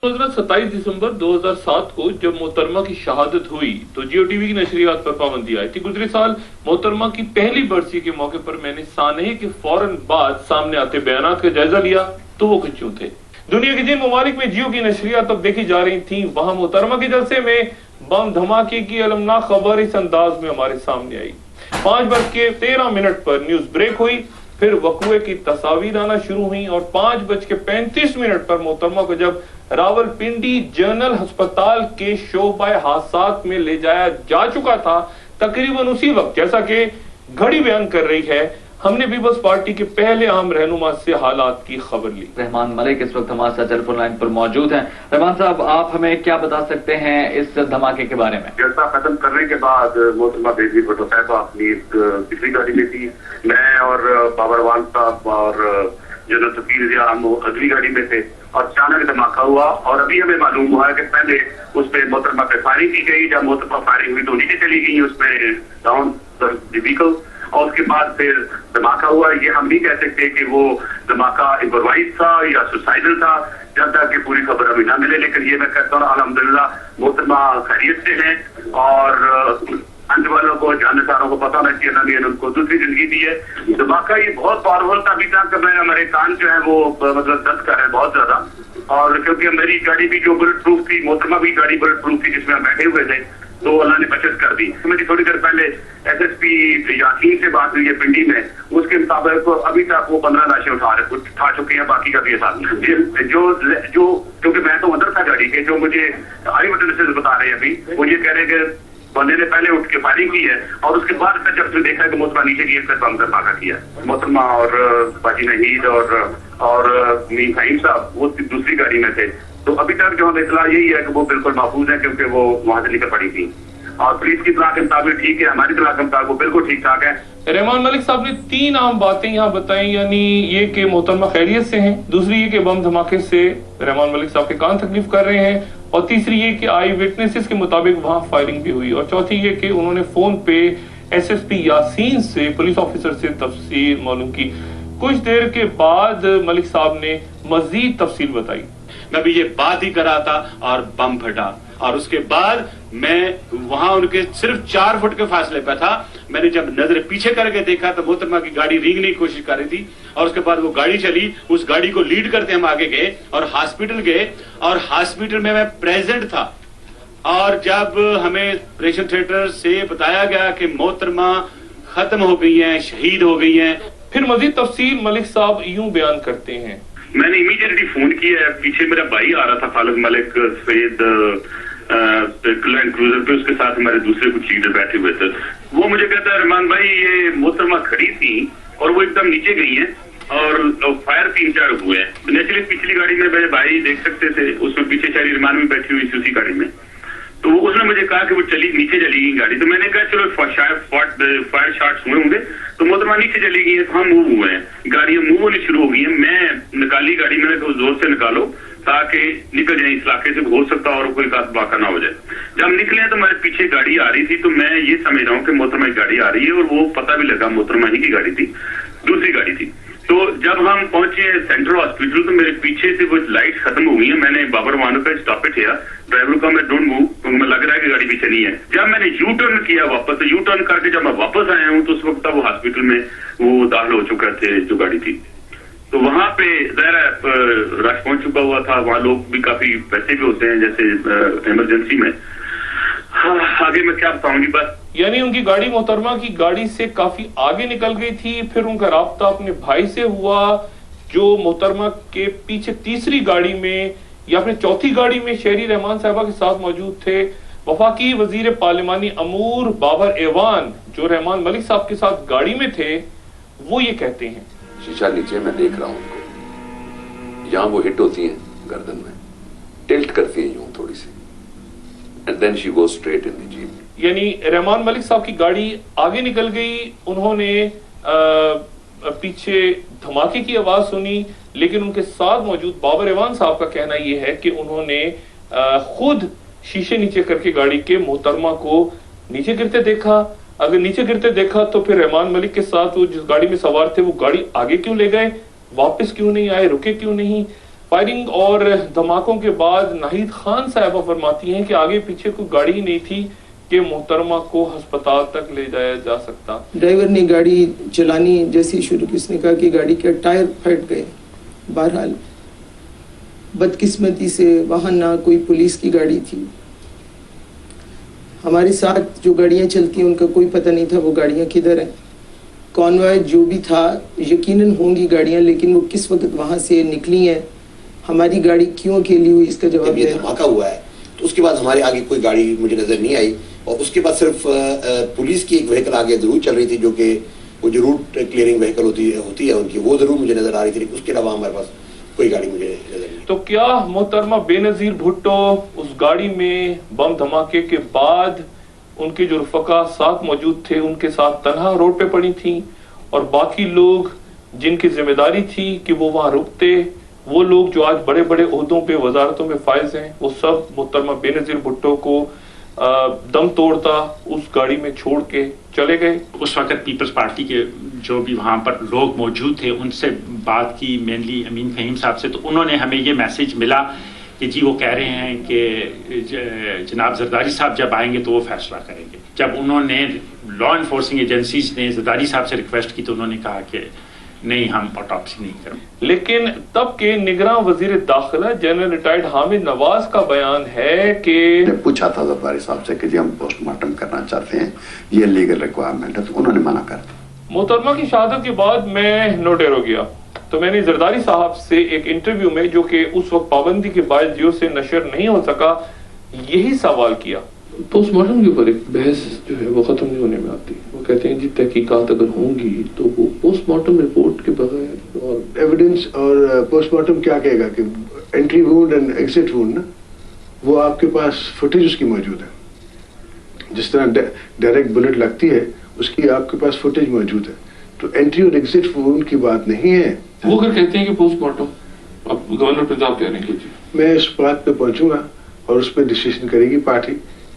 27 दिसंबर 2007 को जब मोहतरमा की शहादत हुई तो जियो टीवी की नशरियात पर पाबंदी आई थी। गुजरे साल मोहतरमा की पहली बरसी के मौके पर मैंने सानहे के फौरन बाद सामने आते बयानात का जायजा लिया तो वो कुछ यूं थे। दुनिया के जिन ममालिक में जियो की नशरियात अब देखी जा रही थी, वहां मोहतरमा के जलसे में बम धमाके की अलमनाक खबर इस अंदाज में हमारे सामने आई। 5:13 पर न्यूज ब्रेक हुई, फिर वकुए की तस्वीर आना शुरू हुई और 5:35 पर मोहतरमा को जब रावलपिंडी जनरल अस्पताल के शोबा हादसात में ले जाया जा चुका था, तकरीबन उसी वक्त जैसा कि घड़ी बयान कर रही है, हमने पीपल्स पार्टी के पहले अहम रहनुमा से हालात की खबर ली। रहमान मलिक इस वक्त हमारे साथ टेलीफोन लाइन पर मौजूद हैं। रहमान साहब, आप हमें क्या बता सकते हैं इस धमाके के बारे में? जलसा खत्म करने के बाद मोहतरमा बेनजीर भुट्टो साहब अपनी पिछली गाड़ी में थी, मैं और बाबरवान साहब और जनरल सफीर जिया हम अगली गाड़ी में थे और अचानक धमाका हुआ और अभी हमें मालूम हुआ है कि पहले उस पर मोहतरमा पे फायरिंग की गई। जब मोहतरमा फायरिंग हुई तो नीचे चली गई उसमें डाउन व्हीकल और उसके बाद फिर धमाका हुआ। ये हम नहीं कह सकते कि वो धमाका इम्प्रोवाइज था या सुसाइडल था जब तक कि पूरी खबर अभी ना मिले, लेकिन ये मैं कहता हूँ अल्हम्दुलिल्लाह मोहतरमा खैरियत से हैं और अंत वालों को जानसारों को पता होना चाहिए नबी ने उनको दूसरी जिंदगी दी है। धमाका ये बहुत पावरफुल था, अभी तक मेरे कान जो है वो मतलब दर्द कर रहे हैं बहुत ज्यादा, और क्योंकि मेरी गाड़ी भी जो बुलेट प्रूफ थी, मोहतरमा भी गाड़ी बुलेट प्रूफ थी जिसमें हम बैठे हुए थे, तो अल्लाह ने बचत कर दी। मेरी थोड़ी देर पहले SSP यासीन से बात हुई है पिंडी में, उसके मुताबिक अभी तक वो 15 लाशें उठा चुके हैं, बाकी का भी साथ जो क्योंकि मैं तो अंदर था गाड़ी के, जो मुझे आई विटनेसेस बता रहे हैं अभी वो ये कह रहे हैं कि बंदे ने पहले उठ के फायरिंग की है और उसके बाद फिर जब उसने देखा है कि मोहतरमा नीचे गिर कर बम धमाका किया। मोहतरमा और बाजी नहीद और मीर फहीम साहब वो दूसरी गाड़ी में थे, तो अभी तक जो हमें इतला यही है कि वो बिल्कुल महफूज है क्योंकि वो वहां से निकल पड़ी थी और पुलिस की इतला के मुताबिक ठीक है, हमारी इतला के मुताबिक वो बिल्कुल ठीक ठाक है। रहमान मलिक साहब ने 3 अहम बातें यहाँ बताई, यानी ये कि मोहतरमा खैरियत से हैं, दूसरी ये कि बम धमाके से रहमान मलिक साहब के कान तकलीफ कर रहे हैं, और तीसरी ये कि आई विटनेसेस के मुताबिक वहां फायरिंग भी हुई, और चौथी ये कि उन्होंने फोन पे SSP यासीन से पुलिस ऑफिसर से तफसील मालूम की। कुछ देर के बाद मलिक साहब ने मजीद तफसील बताई। मैं भी ये बात ही कर रहा था और बम फटा, और उसके बाद मैं वहां उनके सिर्फ 4 फुट के फासले पर था। मैंने जब नजर पीछे करके देखा तो मोहतरमा की गाड़ी रेंगने की कोशिश कर रही थी, और उसके बाद वो गाड़ी चली, उस गाड़ी को लीड करते हम आगे गए और हॉस्पिटल गए, और हॉस्पिटल में मैं प्रेजेंट था। और जब हमें ऑपरेशन थिएटर से बताया गया कि मोहतरमा खत्म हो गई हैं, शहीद हो गई हैं, फिर मजीद तफसील मलिक साहब यूं बयान करते हैं। मैंने इमीडिएटली फोन किया, पीछे मेरा भाई आ रहा था खालिद मलिक सफेद लैंड क्रूजर पे, उसके साथ हमारे दूसरे कुछ लीडर बैठे हुए थे। वो मुझे कहता है रहमान भाई ये मोहतरमा खड़ी थी और वो एकदम नीचे गई है और फायर 3-4 हुए हैं। नेचुरली पिछली गाड़ी में मेरे भाई देख सकते थे, उसमें पीछे शायद रहमान भी बैठी हुई थी उसी गाड़ी में, तो उसने मुझे कहा कि वो नीचे चली गई गाड़ी। तो मैंने कहा चलो शायद फायर शॉट्स हुए होंगे, तो मोहतरमा नीचे चली गई है, तो हम मूव हुए हैं, गाड़ियां मूव होनी शुरू हो गई है। मैं निकाली गाड़ी, मैंने कहा जोर से निकालो ताकि निकल जाए इस इलाके से, हो सकता और कोई वाक़ा ना हो जाए। जब हम निकले तो हमारे पीछे गाड़ी आ रही थी, तो मैं ये समझ रहा हूँ कि मोहतरमा की गाड़ी आ रही है, और वो पता भी लगा मोहतरमा ही की गाड़ी थी, दूसरी गाड़ी थी। तो जब हम पहुंचे सेंट्रल हॉस्पिटल तो मेरे पीछे से वो लाइट खत्म हो गई है। मैंने बाबर वानो का स्टॉप इट किया, ड्राइवर का मैं डोंट मूव, तो मुझे लग रहा है कि गाड़ी पीछे नहीं है। जब मैंने यू टर्न किया वापस, तो यू टर्न करके जब मैं वापस आया हूँ तो उस वक्त वो हॉस्पिटल में वो दाखिल हो चुका थे जो गाड़ी थी। तो वहां पे ज़ाहिर रश पहुंच चुका हुआ था, वहां लोग भी काफी वैसे भी होते हैं जैसे इमरजेंसी में। हाँ, आगे मैं क्या बताऊंगी बस। यानी उनकी गाड़ी मोहतरमा की गाड़ी से काफी आगे निकल गई थी, फिर उनका राब्ता अपने भाई से हुआ जो मोहतरमा के पीछे तीसरी गाड़ी में या अपने चौथी गाड़ी में शहरी रहमान साहबा के साथ मौजूद थे। वफाकी वजीर पार्लिमानी अमूर बाबर एवान जो रहमान मलिक साहब के साथ गाड़ी में थे, वो ये कहते हैं, शीशा नीचे मैं देख रहा हूं उनको, यहाँ वो हिट होती हैं गर्दन में, टिल्ट करती हैं यूं थोड़ी सी, and then she goes straight in the jeep. यानी रहमान मलिक साहब की गाड़ी आगे निकल गई, उन्होंने पीछे धमाके की आवाज सुनी, लेकिन उनके साथ मौजूद बाबर एवान साहब का कहना यह है कि उन्होंने खुद शीशे नीचे करके गाड़ी के मोहतरमा को नीचे गिरते देखा। अगर नीचे गिरते देखा तो फिर रहमान मलिक के साथ वो जिस गाड़ी में सवार थे वो गाड़ी आगे क्यों ले गए, वापस क्यों नहीं आए, रुके क्यों नहीं? فائرنگ اور دھماکوں کے بعد ناہید خان صاحبہ فرماتی ہیں کہ آگے پیچھے کوئی گاڑی ہی نہیں تھی کہ محترمہ کو ہسپتال تک لے جایا جا سکتا. ڈرائیور نے گاڑی چلانی جیسی شروع کی، اس نے کہا کہ گاڑی کے ٹائر پھٹ گئے. بہرحال بدقسمتی سے وہاں نہ کوئی پولیس کی گاڑی تھی. ہمارے ساتھ جو گاڑیاں چلتی ہیں ان کا کوئی پتہ نہیں تھا وہ گاڑیاں کدھر ہیں. کانوائے جو بھی تھا یقیناً ہوں گی گاڑیاں، لیکن وہ کس وقت وہاں سے نکلی ہیں، ہماری گاڑی کیوں اکیلی ہوئی، اس کا جواب یہ دھماکہ ہوا ہے تو اس کے بعد ہمارے آگے کوئی گاڑی مجھے نظر نہیں آئی، اور اس کے بعد صرف پولیس کی ایک وہیکل آگے ضرور چل رہی تھی، جو کہ وہ جو روٹ کلیئرنگ وہیکل ہوتی ہے ان کی، وہ ضرور مجھے نظر آ رہی تھی، لیکن اس کے علاوہ ہمارے پاس کوئی گاڑی مجھے نظر نہیں. تو کیا محترمہ بے نظیر بھٹو اس گاڑی میں بم دھماکے کے بعد ان کے جو رفقا ساتھ موجود تھے ان کے ساتھ تنہا روڈ پہ پڑی تھیں، اور باقی لوگ جن کی ذمہ داری تھی کہ وہ وہاں رکتے، وہ لوگ جو آج بڑے بڑے عہدوں پہ وزارتوں میں فائز ہیں، وہ سب محترمہ بے نظیر بھٹو کو دم توڑتا اس گاڑی میں چھوڑ کے چلے گئے؟ اس وقت پیپلز پارٹی کے جو بھی وہاں پر لوگ موجود تھے ان سے بات کی، مینلی امین فہیم صاحب سے، تو انہوں نے ہمیں یہ میسج ملا کہ جی وہ کہہ رہے ہیں کہ جناب زرداری صاحب جب آئیں گے تو وہ فیصلہ کریں گے. جب انہوں نے لا انفورسنگ ایجنسیز نے زرداری صاحب سے ریکویسٹ کی تو انہوں نے کہا کہ نہیں، ہم آٹوپسی نہیں کریں. لیکن تب کے نگراں وزیر داخلہ جنرل ریٹائرڈ حامد نواز کا بیان ہے کہ پوچھا تھا زرداری صاحب سے کہ جی ہم پوسٹ مارٹم کرنا چاہتے ہیں، یہ لیگل ریکوائرمنٹ ہے، تو انہوں نے منع کر دیا. محترمہ کی شہادت کے بعد میں نوٹیر ہو گیا تو میں نے زرداری صاحب سے ایک انٹرویو میں، جو کہ اس وقت پابندی کے باعث جیو سے نشر نہیں ہو سکا، یہی سوال کیا. پوسٹ مارٹم کے اوپر ایک بحث جو ہے وہ ختم نہیں ہونے میں آتی. وہ کہتے ہیں جی تحقیقات اگر ہوں گی تو وہ پوسٹ مارٹم رپورٹ کے بغیر اور ایویڈنس، اور پوسٹ مارٹم کیا کہے گا کہ entry wound and exit wound نا، وہ آپ کے پاس فوٹیج اس کی موجود ہے. جس طرح ڈائریکٹ بلٹ لگتی ہے اس کی آپ کے پاس فوٹیج موجود ہے، تو انٹری اور ایگزٹ وونڈ کی بات نہیں ہے. وہ اگر کہتے ہیں کہ پوسٹ مارٹم، اب گورنر پنجاب کہہ رہے ہیں کہ جی میں اس بات پہ پہنچوں گا اور اس پہ ڈسیشن کرے گی پارٹی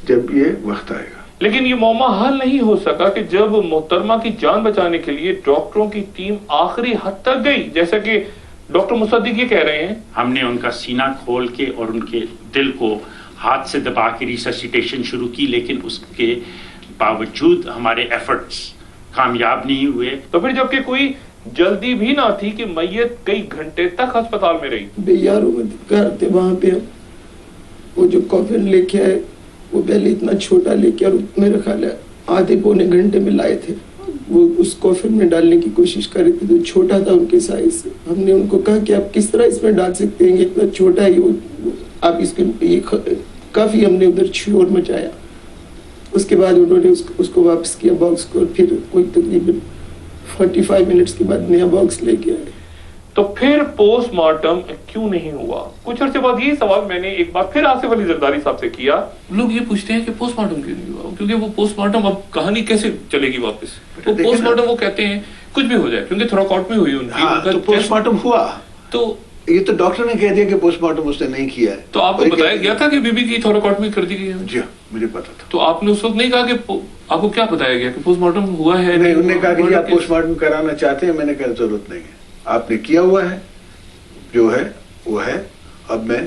جب یہ وقت آئے گا. لیکن یہ معمہ حل نہیں ہو سکا کہ جب محترمہ کی جان بچانے کے لیے ڈاکٹروں کی ٹیم آخری حد تک گئی، جیسا کہ ڈاکٹر مصدق یہ کہہ رہے ہیں. ہم نے ان کا سینہ کھول کے اور ان کے دل کو ہاتھ سے دبا کے ریسسیٹیشن شروع کی، لیکن اس کے باوجود ہمارے ایفرٹس کامیاب نہیں ہوئے. تو پھر جبکہ کوئی جلدی بھی نہ تھی کہ میت کئی گھنٹے تک ہسپتال میں رہی. بے یارو مددگار تھے وہاں پہ. وہ جو کافن لے کے آئے وہ پہلے اتنا چھوٹا لے کے، اور میرا خیال ہے آدھے پونے گھنٹے میں لائے تھے. وہ اس کافن میں ڈالنے کی کوشش کر رہے تھے تو چھوٹا تھا ان کے سائز سے. ہم نے ان کو کہا کہ آپ کس طرح اس میں ڈال سکتے ہیں، اتنا چھوٹا ہی آپ اس کے. کافی ہم نے ادھر شور مچایا. اس کے بعد انہوں نے اس کو واپس کیا باکس کو، اور پھر کوئی تقریباً 45 منٹس کے بعد نیا باکس لے کے آئے. تو پھر پوسٹ مارٹم کیوں نہیں ہوا؟ کچھ عرصے بعد یہ سوال میں نے ایک بار پھر آصف علی زرداری صاحب سے کیا. لوگ یہ پوچھتے ہیں کہ پوسٹ مارٹم کیوں نہیں ہوا، کیونکہ وہ پوسٹ مارٹم اب کہانی کیسے چلے گی واپس. وہ پوسٹ مارٹم وہ کہتے ہیں کچھ بھی ہو جائے، کیونکہ تھوراکوٹ میں ہوئی ان کی. تو پوسٹ مارٹم ہوا تو یہ تو ڈاکٹر نے کہہ دیا کہ پوسٹ مارٹم اس نے نہیں کیا ہے. تو آپ کو بتایا گیا تھا کہ بی بی کی تھوراکوٹ میں کر دی گئی ہے؟ جی مجھے پتا تھا. تو آپ نے اس وقت نہیں کہا کہ آپ کو کیا بتایا گیا کہ پوسٹ مارٹم ہوا ہے؟ نہیں، انہوں نے کہا کہ آپ پوسٹ مارٹم کرانا چاہتے ہیں. میں نے کہا ضرورت نہیں ہے، آپ نے کیا ہوا ہے، جو ہے وہ ہے. اب میں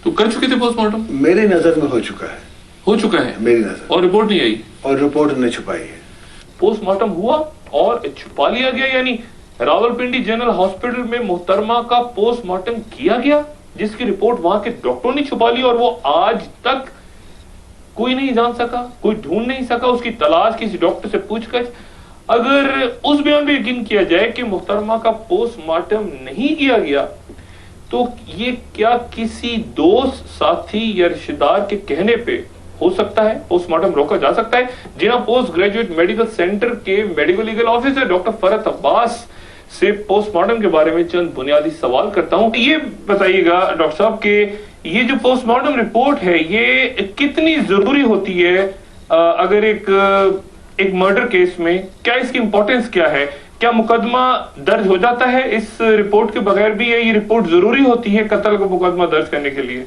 تو کر چکے تھے پوسٹ مارٹم؟ میرے نظر میں ہو چکا ہے. ہو چکا ہے میری نظر. اور رپورٹ نہیں آئی؟ اور رپورٹ انہوں نے چھپائی ہے. پوسٹ مارٹم ہوا اور چھپا لیا گیا، یعنی راولپنڈی جنرل ہاسپٹل میں محترمہ کا پوسٹ مارٹم کیا گیا جس کی رپورٹ وہاں کے ڈاکٹروں نے چھپا لی، اور وہ آج تک کوئی نہیں جان سکا، کوئی ڈھونڈ نہیں سکا. اس کی تلاش کسی ڈاکٹر سے پوچھ کر. اگر اس بیان پہ یقین کیا جائے کہ محترمہ کا پوسٹ مارٹم نہیں کیا گیا تو یہ کیا کسی دوست، ساتھی یا رشتہ دار کے کہنے پہ ہو سکتا ہے پوسٹ مارٹم روکا جا سکتا ہے؟ جناب پوسٹ گریجویٹ میڈیکل سینٹر کے میڈیکل لیگل آفیسر ڈاکٹر فرحت عباس سے پوسٹ مارٹم کے بارے میں چند بنیادی سوال کرتا ہوں. یہ بتائیے گا ڈاکٹر صاحب کہ یہ جو پوسٹ مارٹم رپورٹ ہے یہ کتنی ضروری ہوتی ہے اگر ایک مرڈر کیس میں؟ کیا اس کی امپورٹنس کیا ہے؟ کیا مقدمہ درج ہو جاتا ہے اس رپورٹ کے بغیر بھی، یہ رپورٹ ضروری ہوتی ہے قتل کا مقدمہ درج کرنے کے لیے؟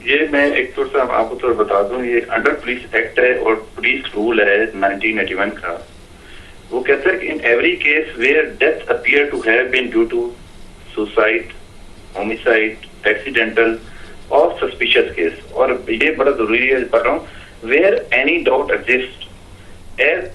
یہ میں ایک طور سے آپ کو طور بتا دوں، یہ انڈر پولیس ایکٹ ہے اور پولیس رول ہے 1981 کا. وہ کہتا ہے کہ in every case where death appear to have been due to suicide, homicide accidental और सस्पिशियस केस, और ये बड़ा जरूरी है पढ़ रहा हूँ, where any doubt exist as